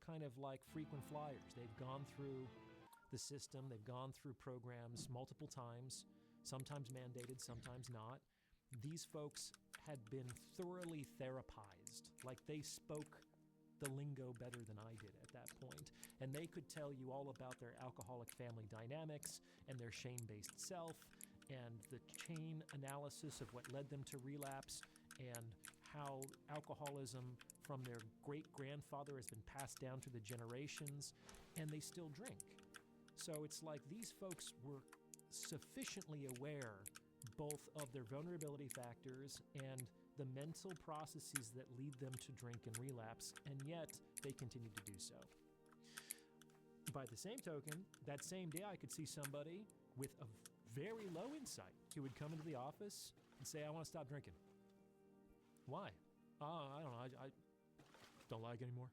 kind of like frequent flyers. They've gone through the system, they've gone through programs multiple times, sometimes mandated, sometimes not. These folks had been thoroughly therapized, like they spoke the lingo better than I did at that point. And they could tell you all about their alcoholic family dynamics and their shame-based self and the chain analysis of what led them to relapse and how alcoholism from their great-grandfather has been passed down through the generations, and they still drink. So it's like these folks were sufficiently aware both of their vulnerability factors and the mental processes that lead them to drink and relapse, and yet they continue to do so. By the same token, that same day I could see somebody with a very low insight who would come into the office and say, I want to stop drinking. Why? I don't know, I don't like it anymore.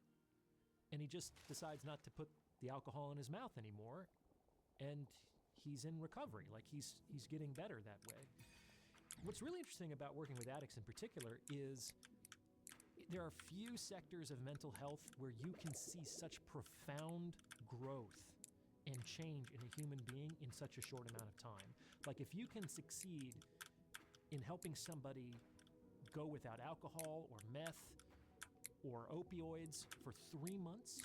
And he just decides not to put the alcohol in his mouth anymore, and he's in recovery, like he's getting better that way. What's really interesting about working with addicts in particular is there are few sectors of mental health where you can see such profound growth and change in a human being in such a short amount of time. Like if you can succeed in helping somebody go without alcohol or meth or opioids for 3 months,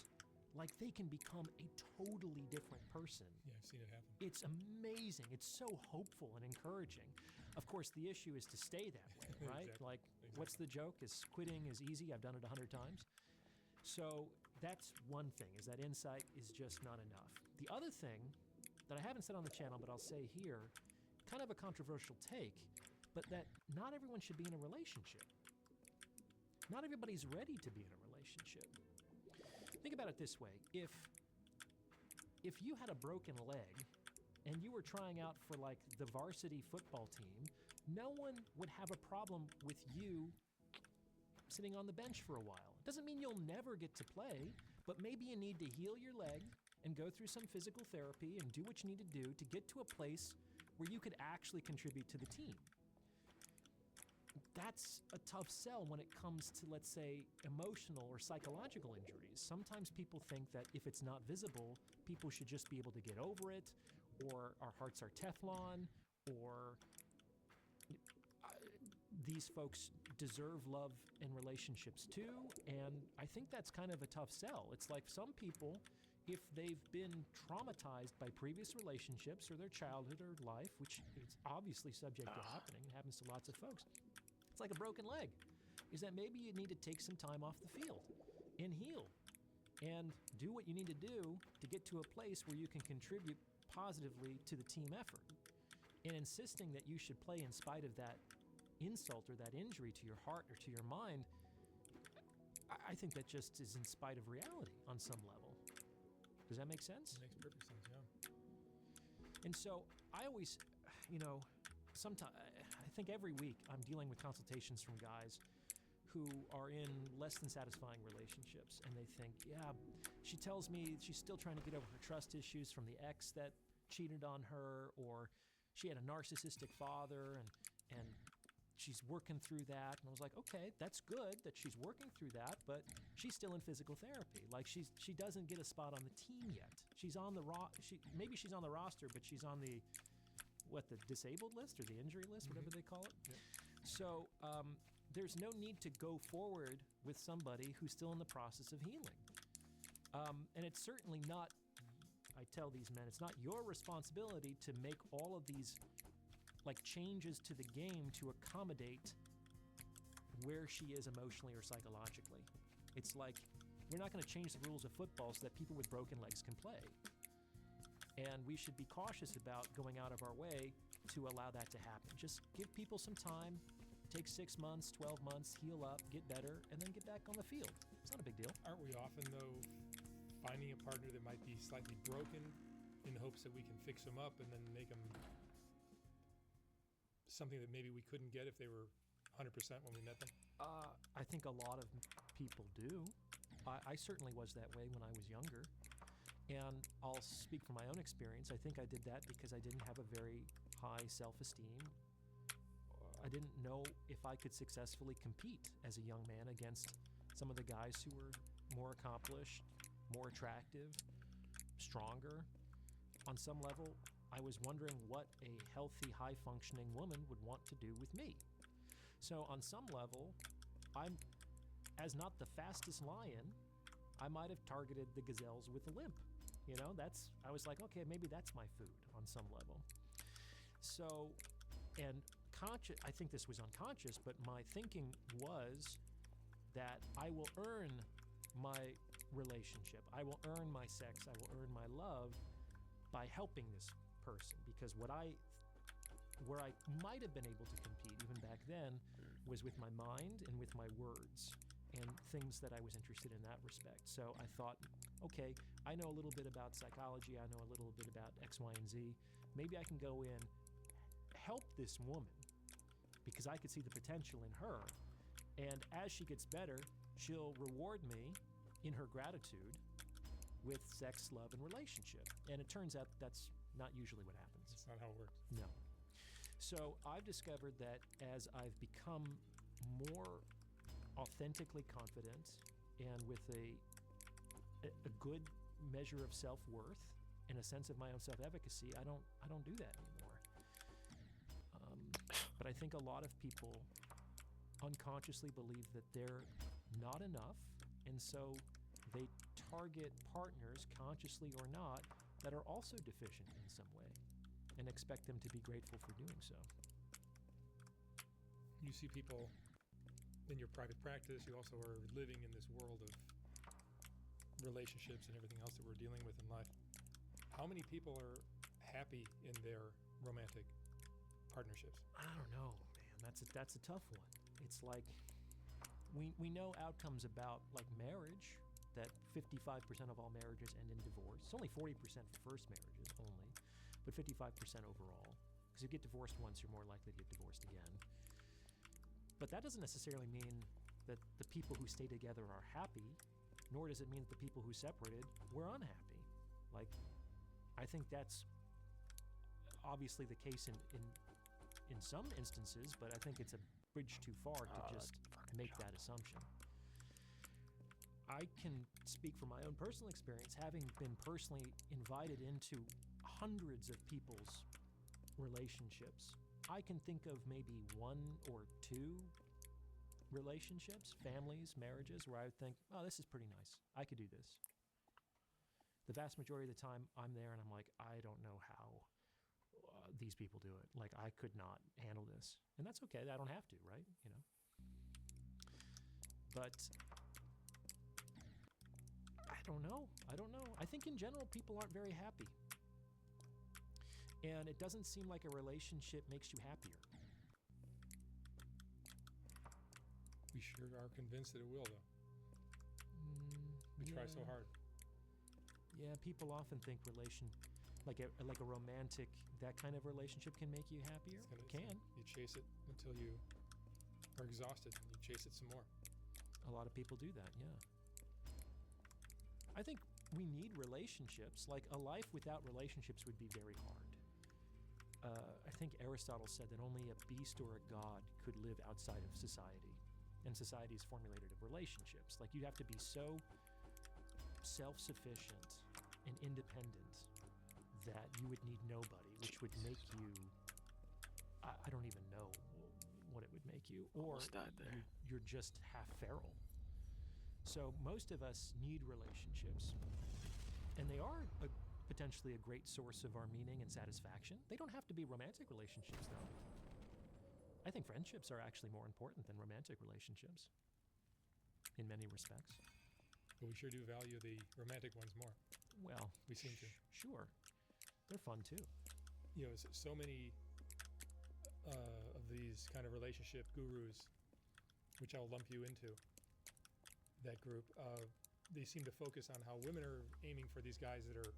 like they can become a totally different person. Yeah, I've seen it happen. It's amazing. It's so hopeful and encouraging. Of course, the issue is to stay that way, right? Exactly. Like, Exactly. What's the joke? Is quitting is easy. I've done it 100 times. So that's one thing, is that insight is just not enough. The other thing that I haven't said on the channel, but I'll say here, kind of a controversial take, but that not everyone should be in a relationship. Not everybody's ready to be in a relationship. Think about it this way. If you had a broken leg and you were trying out for like the varsity football team, no one would have a problem with you sitting on the bench for a while. It doesn't mean you'll never get to play, but maybe you need to heal your leg and go through some physical therapy and do what you need to do to get to a place where you could actually contribute to the team. That's a tough sell when it comes to, let's say, emotional or psychological injuries. Sometimes people think that if it's not visible, people should just be able to get over it, or our hearts are Teflon, or these folks deserve love and relationships too, and I think that's kind of a tough sell. It's like some people, if they've been traumatized by previous relationships or their childhood or life, which is obviously subject to happening, it happens to lots of folks, it's like a broken leg, is that maybe you need to take some time off the field and heal and do what you need to do to get to a place where you can contribute positively to the team effort. And insisting that you should play in spite of that insult or that injury to your heart or to your mind, I think that just is in spite of reality on some level. Does that make sense? It makes perfect sense, yeah. And so I always, sometimes, I think every week I'm dealing with consultations from guys who are in less than satisfying relationships, and they think, yeah, she tells me she's still trying to get over her trust issues from the ex that cheated on her, or she had a narcissistic father and she's working through that. And I was like, okay, that's good that she's working through that, but she's still in physical therapy. Like she doesn't get a spot on the team yet. She's on the maybe she's on the roster, but she's on the disabled list or the injury list, whatever they call it. Yep. So there's no need to go forward with somebody who's still in the process of healing. And it's certainly not, I tell these men, it's not your responsibility to make all of these like changes to the game to accommodate where she is emotionally or psychologically. It's like, we're not going to change the rules of football so that people with broken legs can play. And we should be cautious about going out of our way to allow that to happen. Just give people some time, take 6 months, 12 months, heal up, get better, and then get back on the field. It's not a big deal. Aren't we often, though, finding a partner that might be slightly broken in hopes that we can fix them up and then make them something that maybe we couldn't get if they were 100% when we met them? I think a lot of people do. I certainly was that way when I was younger. And I'll speak from my own experience. I think I did that because I didn't have a very high self-esteem. I didn't know if I could successfully compete as a young man against some of the guys who were more accomplished, more attractive, stronger. On some level, I was wondering what a healthy, high-functioning woman would want to do with me. So on some level, as not the fastest lion, I might have targeted the gazelles with a limp. I was like, okay, maybe that's my food on some level. So, and I think this was unconscious, but my thinking was that I will earn my relationship. I will earn my sex. I will earn my love by helping this person. Because where I might have been able to compete even back then was with my mind and with my words and things that I was interested in that respect. So I thought, okay, I know a little bit about psychology. I know a little bit about X, Y, and Z. Maybe I can go in, help this woman, because I could see the potential in her. And as she gets better, she'll reward me in her gratitude with sex, love, and relationship. And it turns out that's not usually what happens. That's not how it works. No. So I've discovered that as I've become more authentically confident and with a good measure of self-worth and a sense of my own self-efficacy, I don't do that anymore. But I think a lot of people unconsciously believe that they're not enough, and so they target partners, consciously or not, that are also deficient in some way and expect them to be grateful for doing so. You see people in your private practice, you also are living in this world of relationships and everything else that we're dealing with in life. How many people are happy in their romantic partnerships? I don't know, man. That's a tough one. It's like we know outcomes about like marriage, that 55% of all marriages end in divorce. It's only 40% for first marriages only, but 55% overall. Because if you get divorced once, you're more likely to get divorced again. But that doesn't necessarily mean that the people who stay together are happy, nor does it mean that the people who separated were unhappy. Like, I think that's obviously the case in some instances, but I think it's a bridge too far to just make that assumption. I can speak from my own personal experience, having been personally invited into hundreds of people's relationships. I can think of maybe one or two relationships, families, marriages, where I would think, oh, this is pretty nice. I could do this. The vast majority of the time, I'm there and I'm like, I don't know how these people do it. Like, I could not handle this. And that's okay. I don't have to, right? But I don't know. I think in general, people aren't very happy. And it doesn't seem like a relationship makes you happier. We sure are convinced that it will, though. We try so hard. Yeah, people often think like a romantic, that kind of relationship can make you happier. It can. You chase it until you are exhausted, and you chase it some more. A lot of people do that, yeah. I think we need relationships. Like, a life without relationships would be very hard. I think Aristotle said that only a beast or a god could live outside of society. And society is formulated of relationships. Like, you'd have to be so self-sufficient and independent that you would need nobody, which would make you, I don't even know what it would make you. Or you're just half feral. So most of us need relationships. And they are potentially a great source of our meaning and satisfaction. They don't have to be romantic relationships, though. I think friendships are actually more important than romantic relationships in many respects. But we sure do value the romantic ones more. Well, we seem to. Sure. They're fun, too. So many of these kind of relationship gurus, which I'll lump you into, that group, they seem to focus on how women are aiming for these guys that are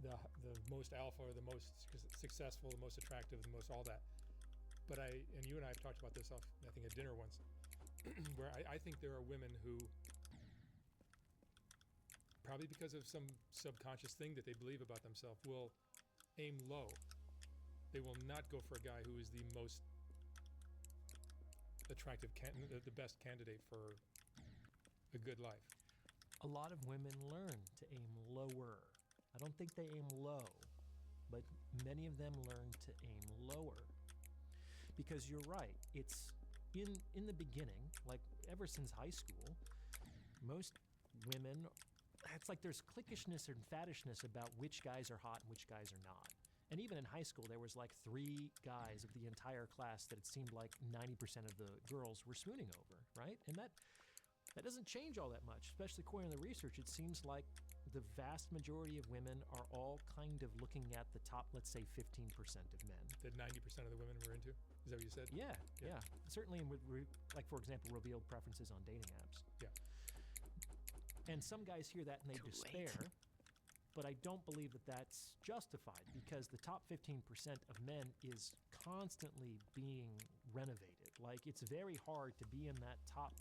the most alpha, or the most successful, the most attractive, the most all that. But and you and I have talked about this I think at dinner once, where I think there are women who, probably because of some subconscious thing that they believe about themselves, will aim low. They will not go for a guy who is the most attractive, the best candidate for a good life. a lot of women learn to aim lower. I don't think they aim low, but many of them learn to aim lower. Because you're right, it's in the beginning, like ever since high school, most women, it's like there's cliquishness and faddishness about which guys are hot and which guys are not. And even in high school, there was like 3 guys of the entire class that it seemed like 90% of the girls were swooning over, right? And that doesn't change all that much, especially according to the research. It seems like the vast majority of women are all kind of looking at the top, let's say 15% of men. That 90% of the women were into? Is that what you said? Yeah. Certainly, like for example, revealed preferences on dating apps. Yeah. And some guys hear that and they despair, but I don't believe that that's justified because the top 15% of men is constantly being renovated. Like, it's very hard to be in that top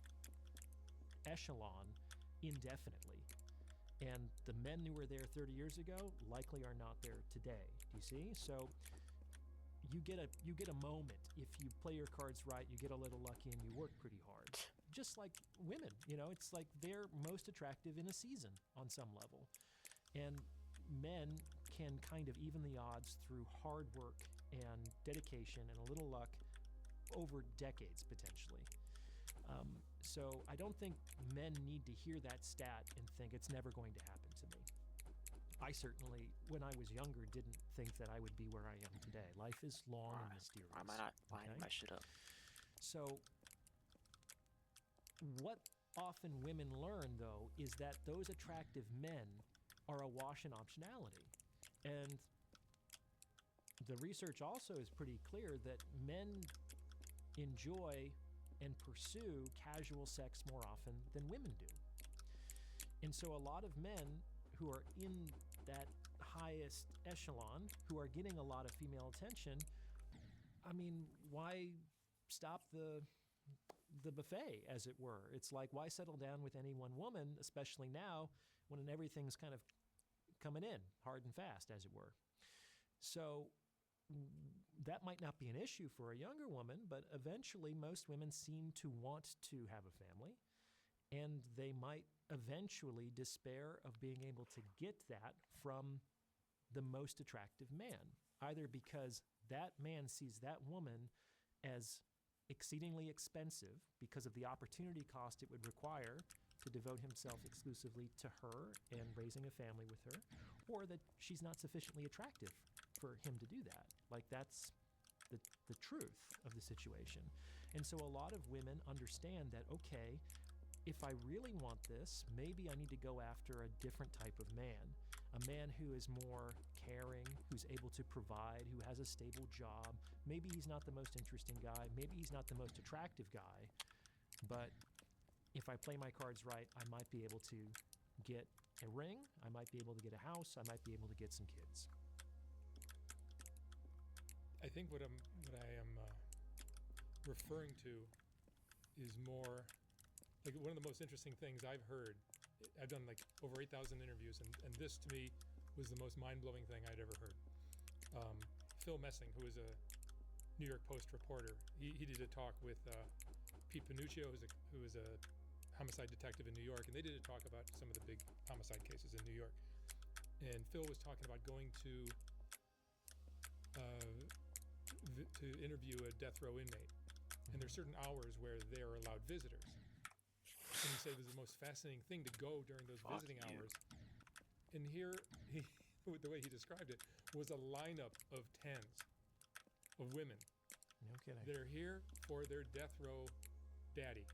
echelon indefinitely. And the men who were there 30 years ago likely are not there today. Do you see? So you get a moment if you play your cards right, you get a little lucky and you work pretty hard. Just like women, it's like they're most attractive in a season on some level. And men can kind of even the odds through hard work and dedication and a little luck over decades potentially. So I don't think men need to hear that stat and think it's never going to happen to me. I certainly, when I was younger, didn't think that I would be where I am today. Life is long and mysterious. Why am I not lining my shit up? So what often women learn, though, is that those attractive men are awash in optionality. And the research also is pretty clear that men enjoy and pursue casual sex more often than women do. And so a lot of men who are in that highest echelon, who are getting a lot of female attention, I mean, why stop the buffet, as it were? It's like, why settle down with any one woman, especially now when everything's kind of coming in hard and fast, as it were? So that might not be an issue for a younger woman, but eventually most women seem to want to have a family, and they might eventually despair of being able to get that from the most attractive man, either because that man sees that woman as exceedingly expensive because of the opportunity cost it would require to devote himself exclusively to her and raising a family with her, or that she's not sufficiently attractive for him to do that. Like, that's the truth of the situation. And so a lot of women understand that, okay, if I really want this, maybe I need to go after a different type of man, a man who is more caring, who's able to provide, who has a stable job. Maybe he's not the most interesting guy, maybe he's not the most attractive guy, but if I play my cards right, I might be able to get a ring, I might be able to get a house, I might be able to get some kids. I think what I am referring to is more like one of the most interesting things I've heard. I've done like over 8,000 interviews, and this to me was the most mind-blowing thing I'd ever heard. Phil Messing, who is a New York Post reporter, he did a talk with Pete Panuccio, who is a homicide detective in New York, and they did a talk about some of the big homicide cases in New York. And Phil was talking about going to interview a death row inmate, and there's certain hours where they are allowed visitors. And he said it was the most fascinating thing to go during those visiting hours. And here, the way he described it, was a lineup of tens of women. No kidding. That are here for their death row daddy.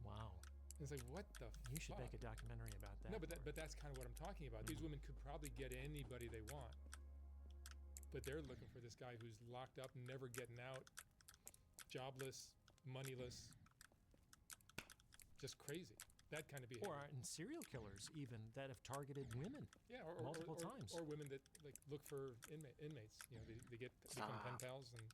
Wow. And it's like, what the You should fuck? make a documentary about that. No, but that's kind of what I'm talking about. These women could probably get anybody they want, but they're looking for this guy who's locked up, never getting out, jobless, moneyless, just crazy. That kind of behavior. Or serial killers even that have targeted women. Yeah, multiple times. Or women that like look for inmates. You know, they become pen pals, and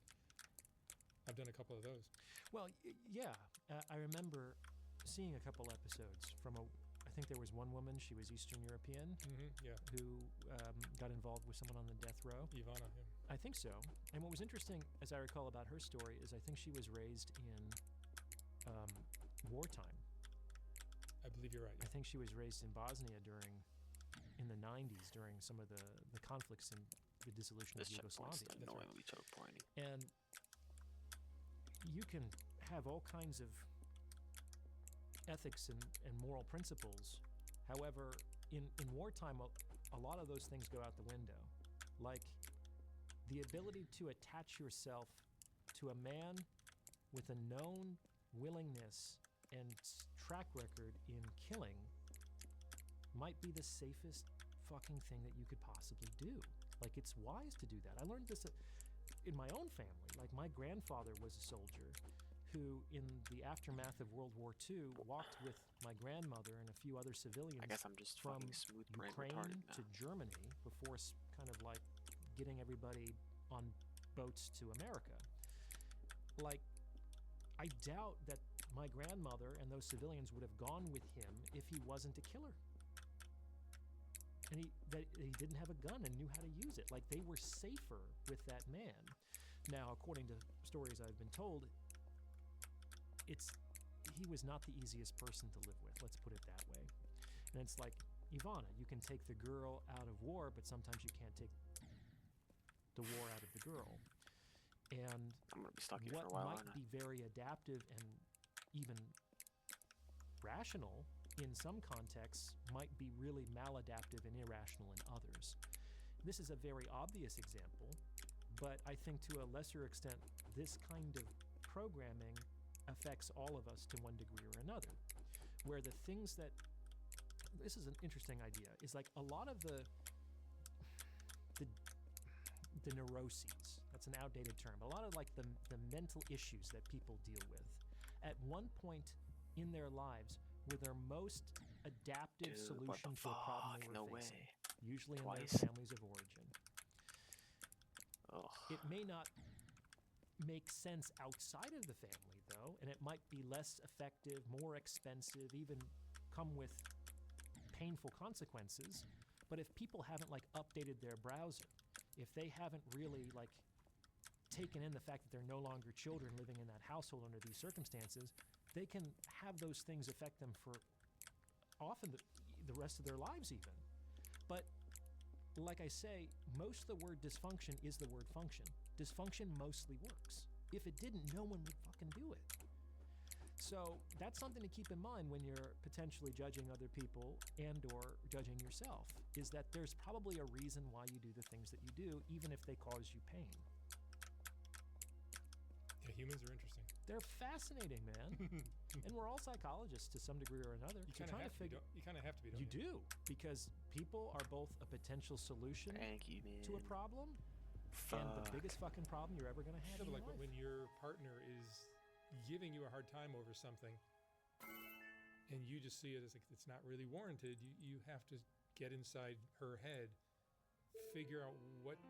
I've done a couple of those. Well, yeah, I remember seeing a couple episodes from I think there was one woman, she was Eastern European, Yeah, who got involved with someone on the death row. Ivana. Yeah. I think so. And what was interesting, as I recall about her story, is I think she was raised in wartime. I believe you're right. I think she was raised in Bosnia in the 90s during some of the conflicts in the dissolution This of checkpoint's Yugoslavia. annoyingly choke pointing. And you can have all kinds of ethics and moral principles. However, in wartime, a lot of those things go out the window. Like the ability to attach yourself to a man with a known willingness and track record in killing might be the safest fucking thing that you could possibly do. Like, it's wise to do that. I learned this in my own family. Like, my grandfather was a soldier who, in the aftermath of World War II, walked with my grandmother and a few other civilians I guess I'm just from fucking smooth brain Ukraine retarded now. to Germany before kind of like getting everybody on boats to America. Like, I doubt that my grandmother and those civilians would have gone with him if he wasn't a killer. And that he didn't have a gun and knew how to use it. Like, they were safer with that man. Now, according to stories I've been told, he was not the easiest person to live with, let's put it that way. And it's like, Ivana, you can take the girl out of war, but sometimes you can't take the war out of the girl. And I'm gonna be stuck here what for a while, might aren't I? be very adaptive and even rational in some contexts might be really maladaptive and irrational in others. This is a very obvious example, but I think to a lesser extent, this kind of programming affects all of us to one degree or another, where the things that, this is an interesting idea, is like a lot of the neuroses, that's an outdated term, a lot of like the mental issues that people deal with, at one point in their lives were their most adaptive Dude, solution what the to a problem they fuck? were No facing, way. usually in Twice. their families of origin. Ugh. It may not make sense outside of the family, though, and it might be less effective, more expensive, even come with painful consequences. But if people haven't like updated their browser, if they haven't really like taken in the fact that they're no longer children living in that household under these circumstances, they can have those things affect them for often the rest of their lives even. But like I say, most of the word dysfunction is the word function. Dysfunction mostly works. If it didn't, no one would fucking do it. So that's something to keep in mind when you're potentially judging other people and or judging yourself, is that there's probably a reason why you do the things that you do, even if they cause you pain. Yeah, humans are interesting. They're fascinating, man. And we're all psychologists to some degree or another. You So kind of trying have to figure. You kind of have to be. Don't You do, because people are both a potential solution Thank you, man. to a problem Fuck. and the biggest fucking problem you're ever going to have Yeah, in but your like life. when your partner is giving you a hard time over something, and you just see it as like it's not really warranted, you have to get inside her head, figure out what's